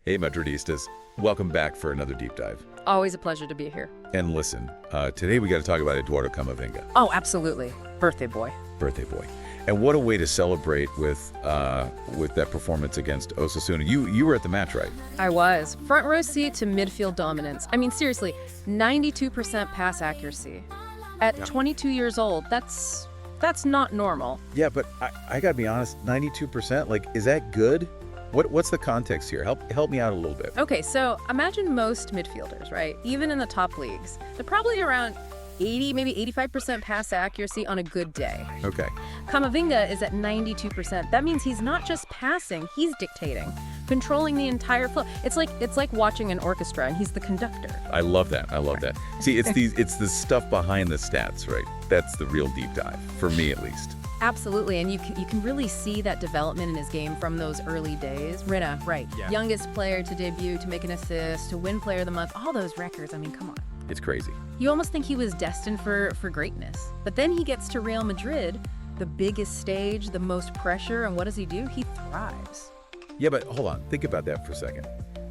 Hey, Madridistas. Welcome back for another deep dive. Always a pleasure to be here. And listen, today we got to talk about Eduardo Camavinga. Oh, absolutely. Birthday boy. Birthday boy. And what a way to celebrate with that performance against Osasuna. You were at the match, right? I was. Front row seat to midfield dominance. I mean, seriously, 92% pass accuracy. At 22 years old, that's not normal. Yeah, but I got to be honest, 92%, like, is that good? What's the context here? Help me out a little bit. Okay, so imagine most midfielders, right? Even in the top leagues, they're probably around 80, maybe 85% pass accuracy on a good day. Okay. Camavinga is at 92%. That means he's not just passing, he's dictating, controlling the entire flow. It's like watching an orchestra and he's the conductor. I love that. See, it's the stuff behind the stats, right? That's the real deep dive, for me at least. Absolutely, and you can really see that development in his game from those early days. Rina, right. Yeah. Youngest player to debut, to make an assist, to win player of the month, all those records, I mean, come on. It's crazy. You almost think he was destined for greatness. But then he gets to Real Madrid, the biggest stage, the most pressure, and what does he do? He thrives. Yeah, but hold on. Think about that for a second.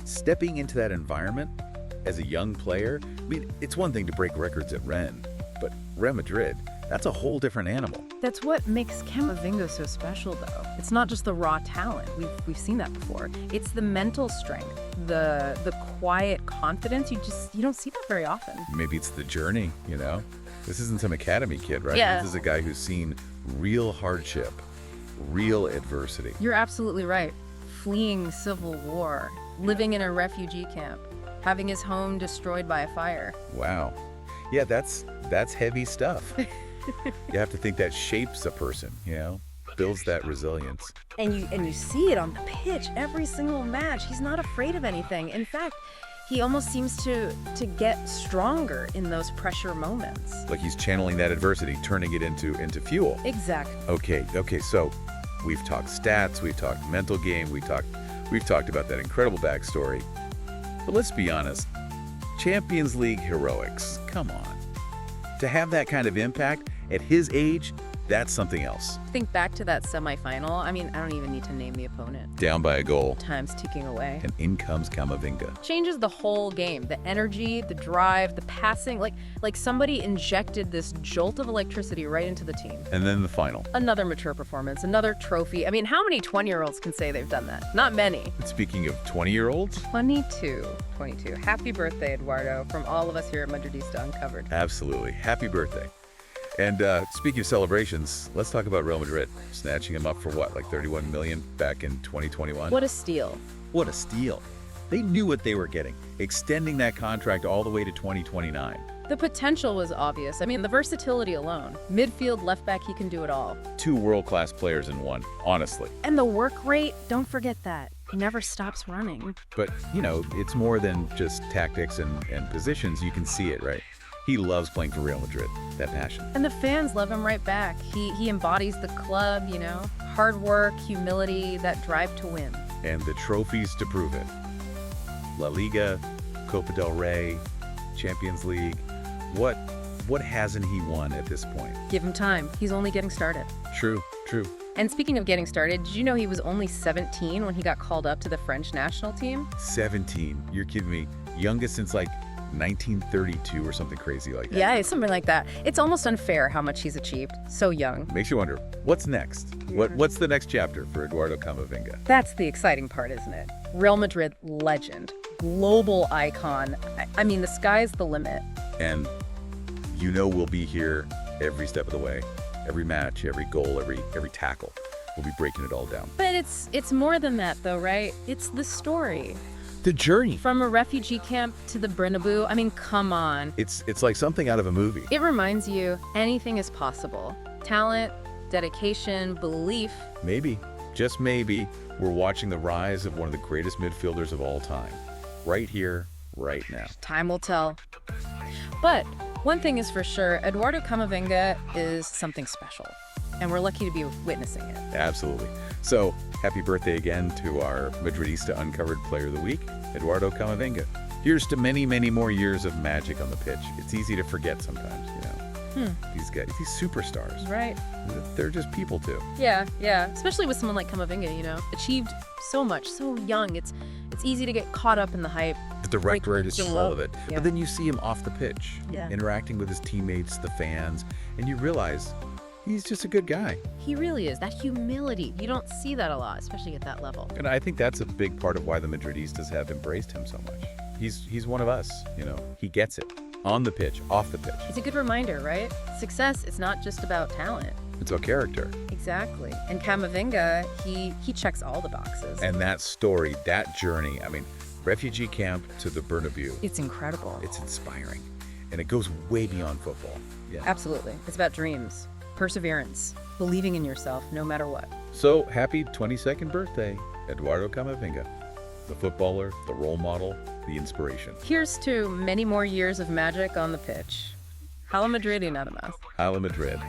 Stepping into that environment as a young player, I mean, it's one thing to break records at Rennes, but Real Madrid, that's a whole different animal. That's what makes Camavinga so special, though. It's not just the raw talent. We've seen that before. It's the mental strength, the quiet confidence. You don't see that very often. Maybe it's the journey, you know? This isn't some academy kid, right? Yeah. This is a guy who's seen real hardship, real adversity. You're absolutely right. Fleeing civil war, living in a refugee camp, having his home destroyed by a fire. Wow. Yeah, that's heavy stuff. You have to think that shapes a person, you know, builds that resilience. And you see it on the pitch every single match. He's not afraid of anything. In fact, he almost seems to get stronger in those pressure moments. Like he's channeling that adversity, turning it into fuel. Exactly. Okay, so we've talked stats, we've talked mental game, we've talked about that incredible backstory. But let's be honest, Champions League heroics, come on. To have that kind of impact at his age, that's something else. Think back to that semifinal. I mean, I don't even need to name the opponent. Down by a goal. Time's ticking away. And in comes Camavinga. Changes the whole game. The energy, the drive, the passing. Like somebody injected this jolt of electricity right into the team. And then the final. Another mature performance, another trophy. I mean, how many 20-year-olds can say they've done that? Not many. Speaking of 20-year-olds? 22. Happy birthday, Eduardo, from all of us here at Madridista Uncovered. Absolutely. Happy birthday. And speaking of celebrations, let's talk about Real Madrid, snatching him up for what, like 31 million back in 2021? What a steal. What a steal. They knew what they were getting, extending that contract all the way to 2029. The potential was obvious. I mean, the versatility alone. Midfield, left back, he can do it all. Two world-class players in one, honestly. And the work rate, don't forget that. He never stops running. But, you know, it's more than just tactics and positions. You can see it, right? He loves playing for Real Madrid, that passion. And the fans love him right back. He embodies the club, you know, hard work, humility, that drive to win. And the trophies to prove it. La Liga, Copa del Rey, Champions League. What hasn't he won at this point? Give him time. He's only getting started. True. And speaking of getting started, did you know he was only 17 when he got called up to the French national team? 17. You're kidding me. Youngest since like 1932 or something crazy like that. Yeah, it's something like that. It's almost unfair how much he's achieved. So young. Makes you wonder, what's next? What's the next chapter for Eduardo Camavinga? That's the exciting part, isn't it? Real Madrid legend, global icon. I mean, the sky's the limit. And you know we'll be here every step of the way. Every match, every goal, every tackle. We'll be breaking it all down. But it's more than that, though, right? It's the story. The journey. From a refugee camp to the Bernabeu. I mean, come on. It's like something out of a movie. It reminds you anything is possible. Talent, dedication, belief. Maybe, just maybe, we're watching the rise of one of the greatest midfielders of all time. Right here, right now. Time will tell. But one thing is for sure, Eduardo Camavinga is something special. And we're lucky to be witnessing it. Absolutely. So, happy birthday again to our Madridista Uncovered Player of the Week, Eduardo Camavinga. Here's to many, many more years of magic on the pitch. It's easy to forget sometimes, you know. These guys, these superstars. Right. They're just people too. Yeah. Especially with someone like Camavinga, you know. Achieved so much, so young. It's It's easy to get caught up in the hype. The directorate is Breaking full up. of it. Yeah. But then you see him off the pitch, Yeah. interacting with his teammates, the fans, and you realize he's just a good guy. He really is. That humility, you don't see that a lot, especially at that level. And I think that's a big part of why the Madridistas have embraced him so much. He's one of us, you know. He gets it. On the pitch, off the pitch. It's a good reminder, right? Success is not just about talent. It's about character. Exactly. And Camavinga, he checks all the boxes. And that story, that journey, I mean, refugee camp to the Bernabeu, It's incredible. it's inspiring. And it goes way beyond football. Yeah. Absolutely. It's about dreams, perseverance, believing in yourself no matter what. So, happy 22nd birthday, Eduardo Camavinga. The footballer, the role model, the inspiration. Here's to many more years of magic on the pitch. Hala Madrid, nada más. Hala Madrid.